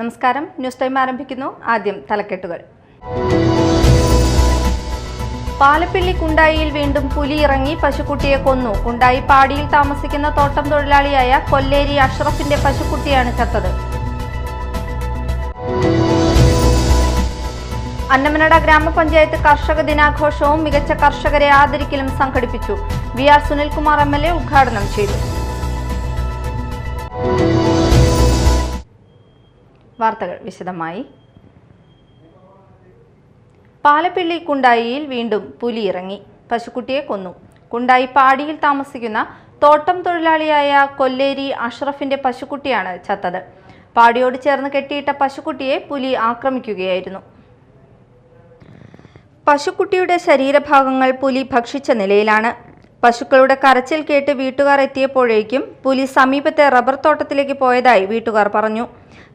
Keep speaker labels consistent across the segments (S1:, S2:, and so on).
S1: നമസ്കാരം, news time ആരംഭിക്കുന്നു. ആദ്യം തലക്കെട്ടുകൾ. പാലപ്പിള്ളി കുണ്ടായിയിൽ വീണ്ടും പുലി ഇറങ്ങി പശുക്കുട്ടിയെ കൊന്നു. കുണ്ടായി പാടിയിൽ താമസിക്കുന്ന തോട്ടം തൊഴിലാളിയായ കൊല്ലേരി അഷ്റഫിന്റെ പശുക്കുട്ടിയാണ് ചത്തത്. അന്നമനട ഗ്രാമപഞ്ചായത്ത് കർഷക ദിനാഘോഷവും മികച്ച കർഷകരെ ആദരിക്കലും സംഘടിപ്പിച്ചു. വി.ആർ. സുനിൽകുമാർ എം.എൽ.എ. ഉദ്ഘാടനം ചെയ്തു. വാർത്തകൾ വിശദമായി. പാലപ്പിള്ളി കുണ്ടായിയിൽ വീണ്ടും പുലി ഇറങ്ങി പശുക്കുട്ടിയെ കൊന്നു. കുണ്ടായി പാടിയിൽ താമസിക്കുന്ന തോട്ടം തൊഴിലാളിയായ കൊല്ലേരി അഷ്റഫിന്റെ പശുക്കുട്ടിയാണ് ചത്തത്. പാടിയോട് ചേർന്ന് കെട്ടിയിട്ട പശുക്കുട്ടിയെ പുലി ആക്രമിക്കുകയായിരുന്നു. പശുക്കുട്ടിയുടെ ശരീരഭാഗങ്ങൾ പുലി ഭക്ഷിച്ച നിലയിലാണ്. പശുക്കളുടെ കരച്ചിൽ കേട്ട് വീട്ടുകാർ എത്തിയപ്പോഴേക്കും പുലി സമീപത്തെ റബ്ബർ തോട്ടത്തിലേക്ക് പോയതായി വീട്ടുകാർ പറഞ്ഞു.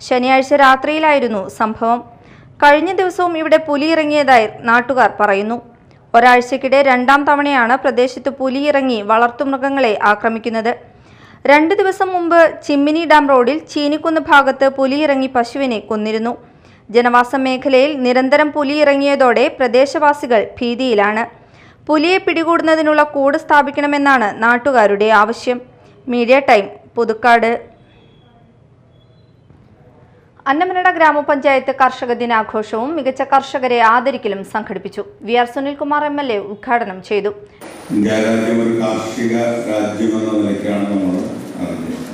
S1: ശനിയാഴ്ച രാത്രിയിലായിരുന്നു സംഭവം. കഴിഞ്ഞ ദിവസവും ഇവിടെ പുലി ഇറങ്ങിയതായി നാട്ടുകാർ പറയുന്നു. ഒരാഴ്ചക്കിടെ രണ്ടാം തവണയാണ് പ്രദേശത്ത് പുലി ഇറങ്ങി വളർത്തുമൃഗങ്ങളെ ആക്രമിക്കുന്നത്. 2 ദിവസം മുമ്പ് ചിമ്മിനി ഡാം റോഡിൽ ചീനിക്കുന്ന് ഭാഗത്ത് പുലി ഇറങ്ങി പശുവിനെ കൊന്നിരുന്നു. ജനവാസ മേഖലയിൽ നിരന്തരം പുലി ഇറങ്ങിയതോടെ പ്രദേശവാസികൾ ഭീതിയിലാണ്. പുലിയെ പിടികൂടുന്നതിനുള്ള കൂട് സ്ഥാപിക്കണമെന്നാണ് നാട്ടുകാരുടെ ആവശ്യം. Media time, Puthukkad. അന്നമനട ഗ്രാമപഞ്ചായത്ത് കർഷക ദിനാഘോഷവും മികച്ച കർഷകരെ ആദരിക്കലും സംഘടിപ്പിച്ചു. വി.ആർ. സുനിൽകുമാർ എം.എൽ.എ. ഉദ്ഘാടനം ചെയ്തു.
S2: ഇന്ത്യ രാജ്യം ഒരു കാർഷിക രാജ്യമെന്ന നിലയ്ക്കാണ് നമ്മൾ അറിഞ്ഞത്.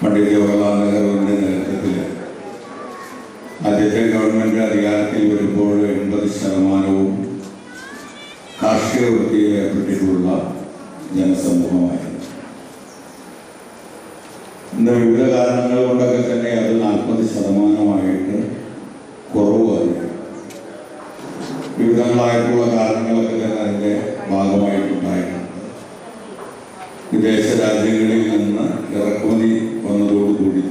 S2: പണ്ഡിറ്റ് ജവഹർലാൽ നെഹ്റുവിൻ്റെ നേതൃത്വത്തിൽ ആദ്യത്തെ ഗവൺമെൻറ് അധികാരത്തിൽ വരുമ്പോൾ 80% കാർഷിക വൃത്തിയിൽ ഏർപ്പെട്ടിട്ടുള്ള ജനസമൂഹമായിരുന്നു. ഇന്ന് വിവിധ കാരണങ്ങൾ കൊണ്ടൊക്കെ തന്നെ അത് 40% കുറവായി. വിവിധങ്ങളായിട്ടുള്ള കാരണങ്ങളൊക്കെ തന്നെ അതിൻ്റെ ഭാഗമായിട്ടുണ്ടായിട്ടുണ്ട്. വിദേശ രാജ്യങ്ങളിൽ നിന്ന് ഇറക്കുമതി വന്നതോടുകൂടി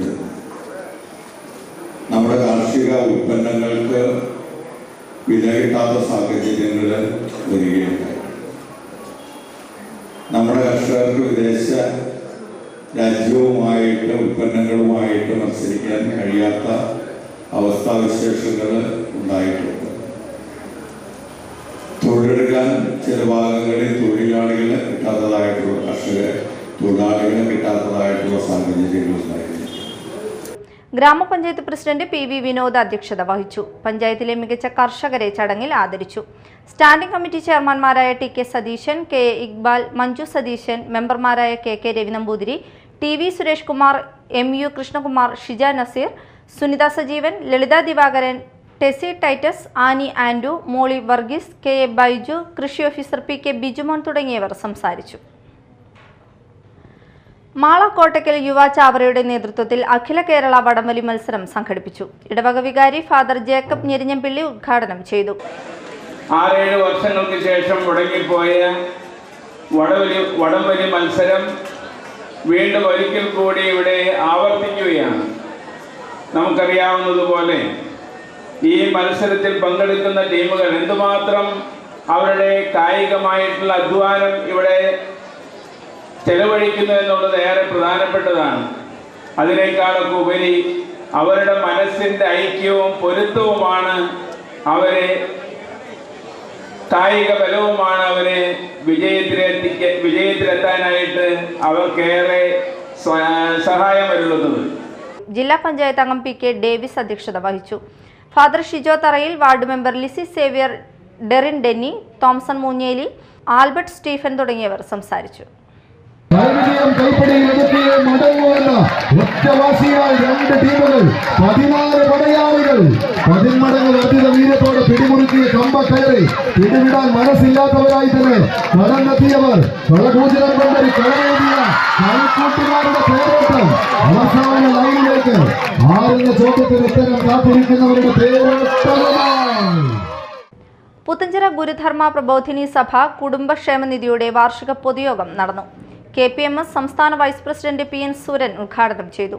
S2: നമ്മുടെ കാർഷിക ഉൽപ്പന്നങ്ങൾക്ക് വില കിട്ടാത്ത സാഹചര്യങ്ങൾ വരികയുണ്ടായി. നമ്മുടെ കർഷകർക്ക് വിദേശ രാജ്യവുമായിട്ട് ഉൽപ്പന്നങ്ങളുമായിട്ട് മത്സരിക്കാൻ കഴിയാത്ത അവസ്ഥാവിശേഷങ്ങൾ ഉണ്ടായിട്ടുണ്ട്. തൊഴിലെടുക്കാൻ ചില ഭാഗങ്ങളിൽ തൊഴിലാളികളെ കിട്ടാത്തതായിട്ടുള്ള തൊഴിലാളികളെ കിട്ടാത്തതായിട്ടുള്ള സാഹചര്യങ്ങൾ ഉണ്ടായിരുന്നു.
S1: ഗ്രാമപഞ്ചായത്ത് പ്രസിഡന്റ് പി.വി. വിനോദ് അധ്യക്ഷത വഹിച്ചു. പഞ്ചായത്തിലെ മികച്ച കർഷകരെ ചടങ്ങിൽ ആദരിച്ചു. സ്റ്റാൻഡിംഗ് കമ്മിറ്റി ചെയർമാൻമാരായ ടി.കെ. സതീശൻ, കെ. ഇക്ബാൽ, മഞ്ജു സതീശൻ, മെമ്പർമാരായ K. Ravi Namboothiri, TV. Suresh Kumar, MU. Krishnakumar, Shija Nazeer, Sunitha Sajeevan, Lalitha Divakaran, Tessy Titus, Annie Andu, Molly Varghese, K. A. Baiju, കൃഷി ഓഫീസർ പി.കെ. ബിജുമോൻ തുടങ്ങിയവർ സംസാരിച്ചു. മാള കോട്ടക്കൽ യുവ ചാവറയുടെ നേതൃത്വത്തിൽ അഖില കേരള വടംവലി മത്സരം സംഘടിപ്പിച്ചു. ഇടവക വികാരി ഫാദർ ജേക്കബ് ഞെരിഞ്ഞംപിള്ളി ഉദ്ഘാടനം ചെയ്തു.
S3: 6-7 വർഷങ്ങൾക്ക് ശേഷം മുടങ്ങിപ്പോയ വടംവലി മത്സരം വീണ്ടും ഒരിക്കൽ കൂടി ഇവിടെ ആവർത്തിക്കുകയാണ്. നമുക്കറിയാവുന്നതുപോലെ ഈ മത്സരത്തിൽ പങ്കെടുക്കുന്ന ടീമുകൾ എന്തുമാത്രം അവരുടെ കായികമായിട്ടുള്ള അധ്വാനം ഇവിടെ ചെലവഴിക്കുന്നു എന്നുള്ളത് ഏറെ പ്രധാനപ്പെട്ടതാണ്. അതിനേക്കാളൊക്കെ ഉപരി അവരുടെ മനസ്സിൻ്റെ ഐക്യവും പൊരുത്തവുമാണ് അവരെ കായിക ബലവുമാണ് അവരെ വിജയത്തിലെത്താനായിട്ട് അവർക്കേറെ സഹായമരുളുന്നത്.
S1: ജില്ലാ പഞ്ചായത്ത് അംഗം പി.കെ. ഡേവിസ് അധ്യക്ഷത വഹിച്ചു. Father Shijo Tharayil, ward member Lissy Xavier, Derin Denny, Thomson Moonjely, Albert Stephen തുടങ്ങിയവർ സംസാരിച്ചു.
S4: കൈപ്പടിയിൽ മടങ്ങുവന്ന ഒറ്റവാസിയായി 2 ടീമുകൾ, 14 പടയാളികൾ 10 മടങ്ങ് വർദ്ധിത വീരത്തോടെ പിടിമുറുക്കിയ കമ്പ കയറി പിടിവിടാൻ മനസ്സില്ലാത്തവരായി തന്നെ കടന്നെത്തിയവർ കളകൂചനം കൊണ്ടൊരു കളമേറിയ കളിക്കൂട്ടുകാരുടെ പേരോട്ടം അവസാന ലൈനിലേക്ക് 6 ചോദ്യത്തിന് ഉത്തരം കാത്തിരിക്കുന്നവരുടെ പേരോട്ടമായി.
S1: പുത്തഞ്ചിറ ഗുരുധർമ്മ പ്രബോധിനി സഭ കുടുംബക്ഷേമനിധിയുടെ വാർഷിക പൊതുയോഗം നടന്നു. KPMS സംസ്ഥാന വൈസ് പ്രസിഡന്റ് P.N. സൂരൻ ഉദ്ഘാടനം ചെയ്തു.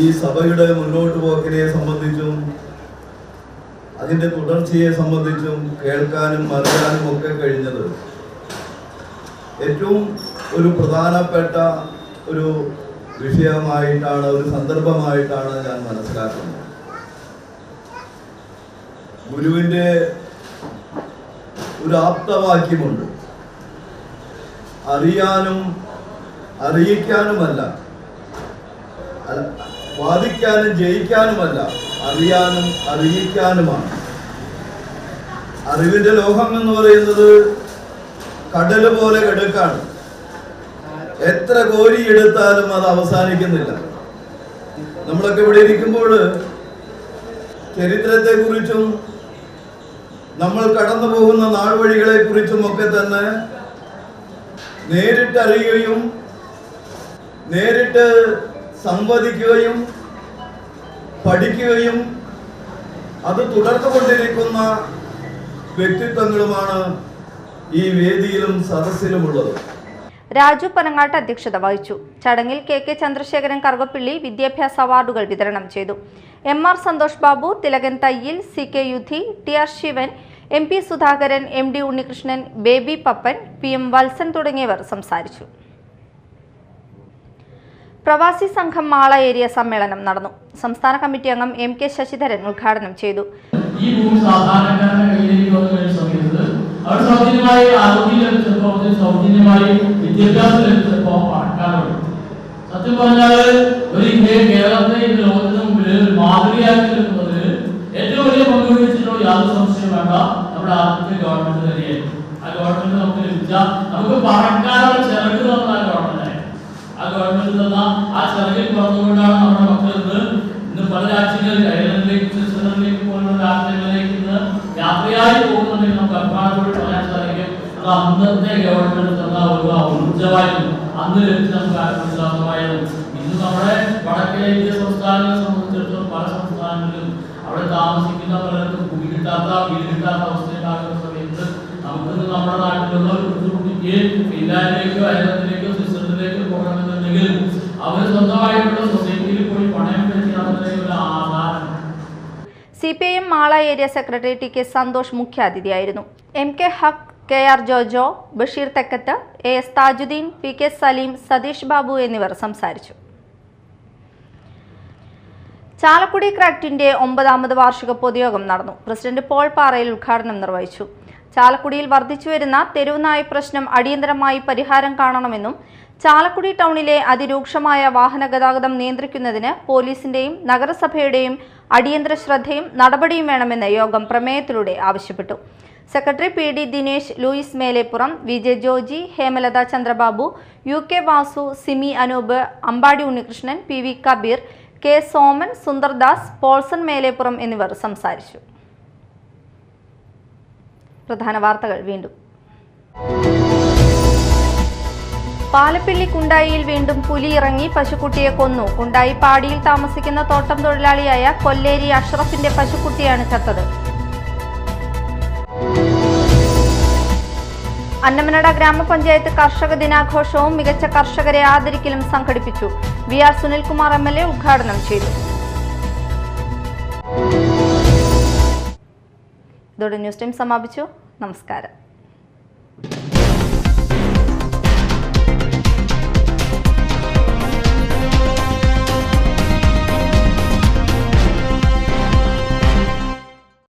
S5: ഈ സഭയുടെ മുന്നോട്ട് പോക്കിനെ സംബന്ധിച്ചും അതിന്റെ തുടർച്ചയെ സംബന്ധിച്ചും കേൾക്കാനും അറിയാനും ഒക്കെ കഴിഞ്ഞത് ഏറ്റവും ഒരു പ്രധാനപ്പെട്ട ഒരു വിഷയമായിട്ടാണ്, ഒരു സന്ദർഭമായിട്ടാണ് ഞാൻ മനസ്സിലാക്കുന്നത്. ഗുരുവിൻ്റെ ഒരു ആപ്തവാക്യമുണ്ട്: അറിയാനും അറിയിക്കാനുമല്ല, വാദിക്കാനും ജയിക്കാനുമല്ല, അറിയാനും അറിയിക്കാനുമാണ്. അറിവിന്റെ ലോകം എന്ന് പറയുന്നത് കടല് പോലെ കിടക്കാണ്. എത്ര കോരിയെടുത്താലും അത് അവസാനിക്കുന്നില്ല. നമ്മളൊക്കെ ഇവിടെ ഇരിക്കുമ്പോൾ ചരിത്രത്തെ കുറിച്ചും നമ്മൾ കടന്നു പോകുന്ന നാൾവഴികളെ കുറിച്ചും ഒക്കെ തന്നെ നേരിട്ട് അറിയുകയും നേരിട്ട് സംവദിക്കുകയും പഠിക്കുകയും അത് തുടർന്നുകൊണ്ടിരിക്കുന്ന വ്യക്തിത്വങ്ങളുമാണ് ഈ വേദിയിലും സദസ്സിലുമുള്ളത്.
S1: രാജു പനങ്ങാട്ട് അധ്യക്ഷത വഹിച്ചു. ചടങ്ങിൽ കെ ചന്ദ്രശേഖരൻ കറുകപ്പിള്ളി വിദ്യാഭ്യാസ അവാർഡുകൾ വിതരണം ചെയ്തു. MR Santhosh Babu, Thilakan Thayyil, CK Yudhi, TR Sivan, MP Sudhakaran, MD Unnikrishnan, Baby Pappan, PM Valsan തുടങ്ങിയവർ സംസാരിച്ചു. പ്രവാസി സംഘം മാള ഏരിയ സമ്മേളനം നടന്നു. സംസ്ഥാന കമ്മിറ്റി അംഗം MK ശശിധരൻ ഉദ്ഘാടനം ചെയ്തു.
S6: ഈ ഭൂമി സാധാരണക്കാരുടെ കയ്യിലേക്ക് വന്ന സമയത്ത് അവർ സൗജന്യമായി ആരോഗ്യം ലഭിച്ചപ്പോൾ, സൗജന്യമായി വിദ്യാഭ്യാസം ലഭിച്ചപ്പോൾ പണക്കാരുണ്ട്. സത്യം പറഞ്ഞാൽ ഒരു കേരളത്തെ ഈ ലോകത്തിന് മുമ്പിൽ മാതൃകയാക്കി നിൽക്കുന്നതിൽ ഏറ്റവും വലിയ പങ്ക് വഹിച്ചിട്ടുള്ള യാതൊരു സംശയം വേണ്ട നമ്മുടെ ആദ്യത്തെ ഗവൺമെന്റ് തന്നെയായിരുന്നു. ആ ഗവൺമെന്റ് നമുക്ക് ലഭിച്ച, നമുക്ക് പണക്കാരുടെ ചിറക് തന്ന ആ ഗവൺമെന്റ്, ആ ഗവൺമെന്റ് തന്ന ആ ചിറകിൽ പറഞ്ഞുകൊണ്ടാണ് നമ്മുടെ മക്കൾ ഇന്ന് പല രാജ്യങ്ങളിൽ അയർലൻഡിലേക്ക്, സ്വിറ്റ്സർലൻഡിലേക്ക് പോലുള്ള രാജ്യങ്ങളിലേക്ക് ഇന്ന് യാത്രയായി പോകുന്നുണ്ടെങ്കിൽ നമുക്ക് അഭിമാനത്തോട് പറയാൻ സാധിക്കും അത് അന്നത്തെ ഗവൺമെന്റ് തന്ന ഒരു ഊർജ്ജമായിരുന്നു, അന്ന് ലഭിച്ച നമുക്ക് ആത്മവിശ്വാസമായിരുന്നു. ഇന്ന് നമ്മുടെ വടക്കേ ഇന്ത്യ സംസ്ഥാനങ്ങളെ സംബന്ധിച്ചിടത്തോളം പല സംസ്ഥാനങ്ങളിലും അവിടെ താമസിക്കുന്ന പലർക്കും ഭൂമി കിട്ടാത്ത, വീട് കിട്ടാത്ത അവസ്ഥയുണ്ടാകുന്ന സമയത്ത് നമുക്ക് നമ്മുടെ നാട്ടിലുള്ള ഒരു കുട്ടിക്ക് ഫിൻലാൻഡിലേക്കോ അയർലൻഡിലേക്കോ സ്വിറ്റ്സർലൻഡിലേക്കോ പോകണമെന്നുണ്ടെങ്കിൽ അവർ സ്വന്തമായിട്ടുള്ള സൊസൈറ്റിയിൽ പോയി പണയം വെച്ചാൽ ആധാരം.
S1: CPIM Mala area secretary TK Santhosh മുഖ്യാതിഥിയായിരുന്നു. MK Haq, KR Jojo, Basheer Thekkath, AS Thajuddeen, PK Saleem, Satheesh Babu എന്നിവർ സംസാരിച്ചു. ചാലക്കുടി ക്രാക്ടിന്റെ 9ാമത് വാർഷിക പൊതുയോഗം നടന്നു. പ്രസിഡന്റ് പോൾ പാറയിൽ ഉദ്ഘാടനം നിർവഹിച്ചു. ചാലക്കുടിയിൽ വർദ്ധിച്ചുവരുന്ന തെരുവുനായ പ്രശ്നം അടിയന്തരമായി പരിഹാരം കാണണമെന്നും ചാലക്കുടി ടൗണിലെ അതിരൂക്ഷമായ വാഹന ഗതാഗതം നിയന്ത്രിക്കുന്നതിന് പോലീസിന്റെയും നഗരസഭയുടെയും അടിയന്തര ശ്രദ്ധയും നടപടിയും വേണമെന്ന് യോഗം പ്രമേയത്തിലൂടെ ആവശ്യപ്പെട്ടു. Secretary PD Dinesh, Louis Meleppuram, VJ Joji, Hemalatha Chandrababu, UK Vasu, Simi Anoop, Ambadi Unnikrishnan, PV Kabeer, K Soman, Sundardas, Paulson Meleppuram എന്നിവർ സംസാരിച്ചു. പ്രധാന വാർത്തകൾ വീണ്ടും. പാലപ്പിള്ളി കുണ്ടായിയിൽ വീണ്ടും പുലി ഇറങ്ങി പശുക്കുട്ടിയെ കൊന്നു. കുണ്ടായി പാടിയിൽ താമസിക്കുന്ന തോട്ടം തൊഴിലാളിയായ കൊല്ലേരി അഷ്റഫിന്റെ പശുക്കുട്ടിയാണ് ചത്തത്. അന്നമനട ഗ്രാമപഞ്ചായത്ത് കർഷക ദിനാഘോഷവും മികച്ച കർഷകരെ ആദരിക്കലും സംഘടിപ്പിച്ചു. VR സുനിൽകുമാർ MLA ഉദ്ഘാടനം ചെയ്തു. ഇതോടെ ന്യൂസ് ടൈം സമാപിച്ചു. നമസ്കാരം.